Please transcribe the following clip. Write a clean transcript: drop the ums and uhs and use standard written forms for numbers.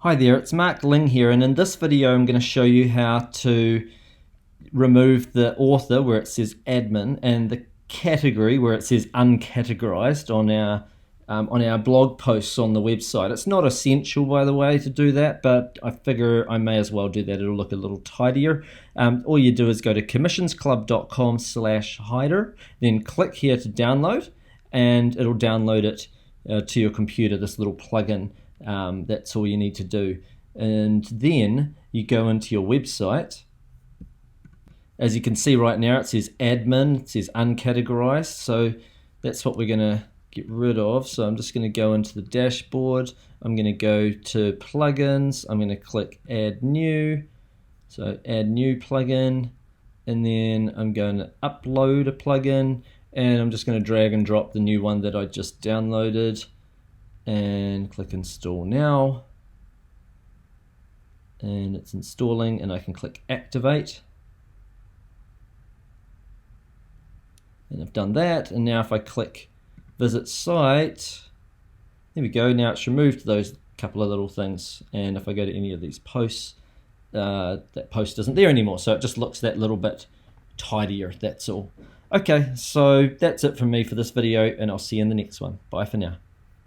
Hi there, it's Mark Ling here, and in this video I'm going to show you how to remove the author where it says admin and the category where it says uncategorized on our blog posts on the website. It's not essential, by the way, to do that, but I figure I may as well do that. It'll look a little tidier. All you do is go to commissionsclub.com/hider, then click here to download, and it'll download it to your computer, this little plugin. That's all you need to do. And then you go into your website. As you can see right now, it says admin, it says uncategorized, so that's what we're going to get rid of. So I'm just going to go into the dashboard. I'm going to go to plugins. I'm going to click add new. So add new plugin, and then I'm going to upload a plugin, and I'm just going to drag and drop the new one that I just downloaded and click install now, and it's installing, and I can click activate, and I've done that. And now if I click visit site, there we go. Now it's removed those couple of little things, and if I go to any of these posts, that post isn't there anymore, so it just looks that little bit tidier. That's all. Okay, so that's it from me for this video, and I'll see you in the next one. Bye for now.